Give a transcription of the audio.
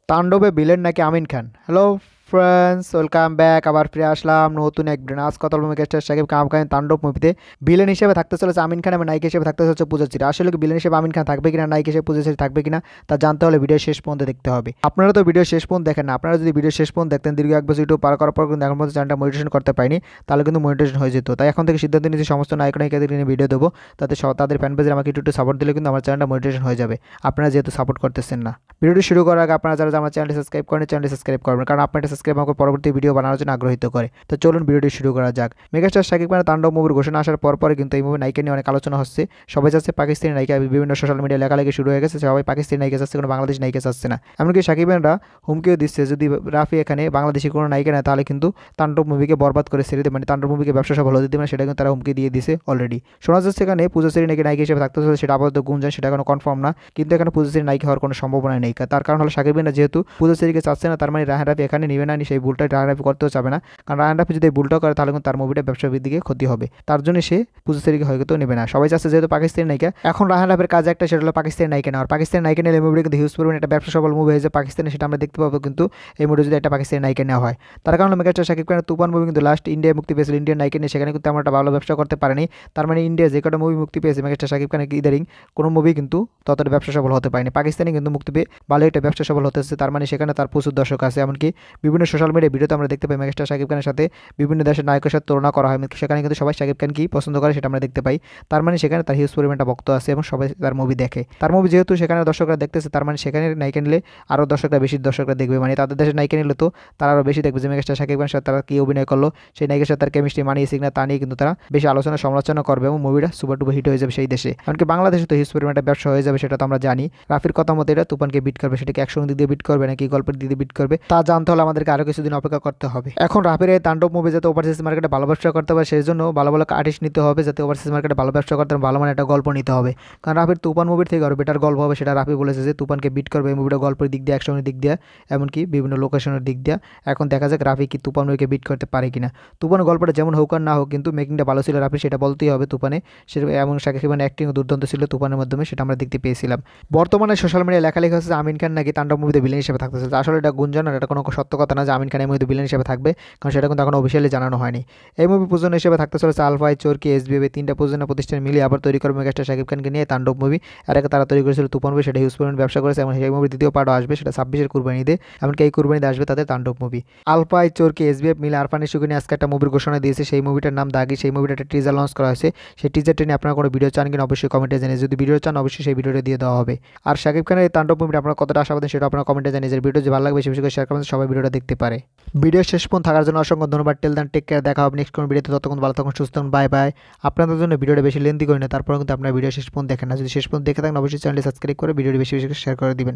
তাণ্ডবে ভিলেন নাকি Amin Khan. Hello friends, welcome back. আবার ফিরে আসলাম নতুন এক ব্রেন। আজ কথা বলবো গেস্টার সাকিব খান তাণ্ডব মুভিতে ভিলেন হিসেবে থাকতে চলেছে আমিন খান এবং নায়িক হিসেবে থাকতে চলেছে পূজা চেরি। আসলে কি ভিলেন হিসেবে আমিন খান থাকবে কিনা, নায়িক হিসেবে পূজা চেরি থাকবে কিনা তা জানতে হলে ভিডিও শেষ পর্যন্ত দেখতে হবে। আপনারা তো ভিডিও শেষ পর্যন্ত দেখেন না। আপনারা যদি ভিডিও শেষ পর্যন্ত দেখতেন, দীর্ঘ এক বছর ইউটিউব পার করার পর কিন্তু এখন পর্যন্ত চ্যানেলটা মনিটাইজেশন করতে পারিনি, তাহলে কিন্তু মনিটাইজেশন হয়ে যেত। তাই এখন থেকে সিদ্ধান্ত নিয়েছি সমস্ত নায়ক নায়িকাদের নিয়ে ভিডিও দেবো, তাতে তাদের ফ্যান পেজে আমাকে একটু সাপোর্ট দিলে কিন্তু আমার চ্যানেলটা মনিটাইজেশন হয়ে যাবে। আপনারা যেহেতু সাপোর্ট করতেছেন না। ভিডিওটি শুরু করার আগে আপনারা যারা আমার চ্যানেলটি সাবস্ক্রাইব করেন, চ্যানেলটি সাবস্ক্রাইব করবেন, কারণ আপনার সাবস্ক্রাইব আমাকে পরবর্তী ভিডিও বানানোর জন্য আগ্রহিত করে। তো চলুন ভিডিওটি শুরু করা যাক। মেগাস্টার শাকিব খানের তাণ্ডব মুভির ঘোষণা আসার পরে কিন্তু এই মুভি নায়িকা নিয়ে অনেক আলোচনা হচ্ছে। সবাই চাচ্ছে পাকিস্তানি নায়িকা, বিভিন্ন সোশ্যাল মিডিয়া লেখালেখি শুরু হয়ে গেছে, সবাই পাকিস্তানি নায়িকা চাচ্ছে, কোনো বাংলাদেশি নায়িকা চাচ্ছে না। এমনকি শাকিব খানরা হুমকিও দিচ্ছে, যদি রাফি এখানে বাংলাদেশি কোনো নায়িকা নেয় তাহলে কিন্তু তাণ্ডব মুভিকে বরবাদ করে ছেড়ে দেবে, মানে তাণ্ডব মুভিকে ব্যবসা সফল হতে দেবে না, সেটা কিন্তু তারা হুমকি দিয়ে দিছে অলরেডি। শোনা যাচ্ছে এখানে পূজা চেরি নাকি নায়িকা হিসেবে থাকতে চলেছে, সেটা আপাতত গুঞ্জন, সেটা কোনো কনফার্ম না। কিন্তু এখানে পূজা চেরি নায়িকা হওয়ার কোনো সম্ভাবনা নেই। তার কারণ হলো শাকিব খান যেহেতু পূজা চেরিকে চাচ্ছে না, তার মানে রায়হান রাফি এখানে নিবে না, সেই ভুলটা রায়হান রাফি করতেও চাবে না। কারণ রায়হান রাফি যদি এই ভুলটা করে তাহলে কিন্তু তার মুভিটা ব্যবসা দিকে ক্ষতি হবে, তার জন্য সে পূজা চেরিকে হয়তো নেবে না। সবাই চাচ্ছে যেহেতু পাকিস্তানি নায়িকা, এখন রায়হান রাফির কাজ একটা, সেটা হলো পাকিস্তানি নায়িকা নেওয়ার। পাকিস্তানি নায়িকা নিলে মুভিটা কিন্তু হিউজ পরিমাণে একটা ব্যবসা সফল মুভি হয়েছে পাকিস্তানে, সেটা আমরা দেখতে পাবো কিন্তু এই মুভি যদি একটা পাকিস্তানি নায়িকা নেওয়া হয়। তার কারণে মেগাস্টার শাকিব খানের তুফান মুভি কিন্তু লাস্ট ইন্ডিয়ায় মুক্তি পেয়েছিল, ইন্ডিয়ান নায়িকা নিয়ে, সেখানে কিন্তু আমরা একটা ভালো ব্যবসা করতে পারিনি। তার মানে ইন্ডিয়া যে কটা মুভি মুক্তি পেয়েছে মেগাস্টার শাকিব খানের ইদারিং কোনো মুভি কিন্তু ততটা ব্যবসা সফল হতে পারেনি। পাকিস্তানি কিন্তু মুক্তি পেয়ে ভালো একটা ব্যবসা সফল হতেছে, তার মানে সেখানে তার প্রচুর দর্শক আছে। এমনকি বিভিন্ন সোশ্যাল মিডিয়া ভিডিওতে আমরা দেখতে পাই মেগাস্টার শাকিব খানের সাথে বিভিন্ন দেশের নায়কের সাথে তুলনা করা হয়, সেখানে কিন্তু সবাই শাকিব খানকেই পছন্দ করে, সেটা আমরা দেখতে পাই। তার মানে সেখানে তার হিউজ পরিমাণটা ভক্ত আছে এবং সবাই তার মুভি দেখে। তার মুভি যেহেতু সেখানে দর্শকরা দেখতেছে, তার মানে সেখানে নায়িকা নিলে আরও দর্শকরা দেখবে, মানে তাদের দেশের নায়িকা নিলে তো তারা আরও বেশি দেখবে যে মেগাস্টার শাকিব খানের সাথে তারা কী অভিনয় করলো, সেই নায়িকার সাথে তার কেমিস্ট্রি মানিয়েছে কিনা তা নিয়ে কিন্তু তারা বেশি আলোচনা সমালোচনা করবে এবং মুভিটা সুপার টুপার হিট হয়ে যাবে সেই দেশে। এমনকি বাংলাদেশে তো হিউজ পরিমাণটা ব্যবসা হয়ে যাবে, সেটা তো আমরা জানি। রাফির কথা মতো এটা তুফানকে বিট করবে, সেটাকে অ্যাকশন দিক দিয়ে বিট করবে নাকি গল্পের দিক দিয়ে বিট করবে তা জানতে হলে আমাদেরকে আরও কিছুদিন অপেক্ষা করতে হবে। এখন রাফির এই তাণ্ডব মুভি যাতে ওভারসিজ মার্কেটে ভালো ব্যবসা করতে পারে, সেই জন্য ভালো ভালো আর্টিস্ট নিতে হবে, যাতে ওভারসিজ মার্কেটে ভালো ব্যবসা করতে ভালো মানে একটা গল্প নিতে হবে। কারণ রাফির তুফান মুভির থেকে আরও বেটার গল্প হবে, সেটা রাফি বলেছে যে তুফানকে বিট করবে এই মুভিটা গল্পের দিক দিয়ে, অ্যাকশনের দিক দিয়ে, এমনকি বিভিন্ন লোকেশনের দিক দিয়ে। এখন দেখা যাক রাফি কি তুফান মুভিকে বিট করতে পারে কিনা। তুফান গল্পটা যেমন হোক আর না হোক, কিন্তু মেকিংটা ভালো ছিল রাফি, সেটা বলতেই হবে তুফানে। সেটা এবং শাকিব খানের অ্যাক্টিং দুর্দান্ত ছিল তুফানের মাধ্যমে, সেটা আমরা দেখতে পেয়েছিলাম। বর্তমানে সোশ্যাল মিডিয়ায় লেখালেখি হচ্ছে আমিন খান নাকি তাণ্ডব মুভিতে ভিলেন হিসেবে থাকতেছে। আসলে এটা গুঞ্জন, আর এটা কোনো সত্য কথা না যে আমিন খান এই মুভিতে ভিলেন হিসেবে থাকবে, কারণ সেটা কিন্তু এখন অফিসিয়ালি জানানো হয়নি। এই মুভি প্রযোজনা হিসেবে থাকতে চলেছে আলফাই, চরকি, এসবিএফ, তিনটা প্রযোজনা প্রতিষ্ঠান মিলিয়ে আবার তৈরি করবে মেগাস্টার শাকিব খানকে নিয়ে তাণ্ডব মুভি। আর একটা তারা তৈরি করেছিল তুফান মুভি, সেটা হিউজ পরিমাণ ব্যবসা করেছে এবং সেই মুভির দ্বিতীয় পার্টও আসবে, সেটা 26-এর কুরবানিতে। এমনকি এই কুরবানিতে আসবে তাদের তাণ্ডব মুভি। আলফাই, চরকি, এসবিএফ মিলে আরফানের সুখে নিয়ে আজকে একটা মুভির ঘোষণা দিয়েছে, সেই মুভিটার নাম দাগি। সেই মুভিটা একটা টিজার লঞ্চ করা হয়েছে। সেই টিজারটা নিয়ে আপনারা কোনো ভিডিও চান কিনা অবশ্যই কমেন্টে জানিয়ে, যদি ভিডিও চান অবশ্যই সেই ভিডিওটা দিয়ে দেওয়া হবে। আর শাকিব খানের এই তাণ্ডব মুভিটা আপনারা কতটা আশাবাদী সেটা আপনারা কমেন্টে জানিয়ে, যে ভিডিও যদি ভালো লাগবে বেশি বেশি করে শেয়ার করবেন, সবাই ভিডিওটা দেখতে পারে। ভিডিও শেষ পর্যন্ত থাকার জন্য অসংখ্য ধন্যবাদ। টেল দেন, টেক কেয়ার, দেখা হবে নেক্সট কোনো ভিডিওতে। ততক্ষণ ভালো থাকুন, সুস্থ থাকুন, বাই বাই। আপনাদের জন্য ভিডিওটা বেশি লেন্দি করি না, তারপরে কিন্তু আপনারা ভিডিও শেষ পর্যন্ত দেখেন না। যদি শেষ পর্যন্ত দেখে থাকেন অবশ্যই চ্যানেলটি সাবস্ক্রাইব করে ভিডিওটি বেশি বেশি করে শেয়ার করে দিবেন।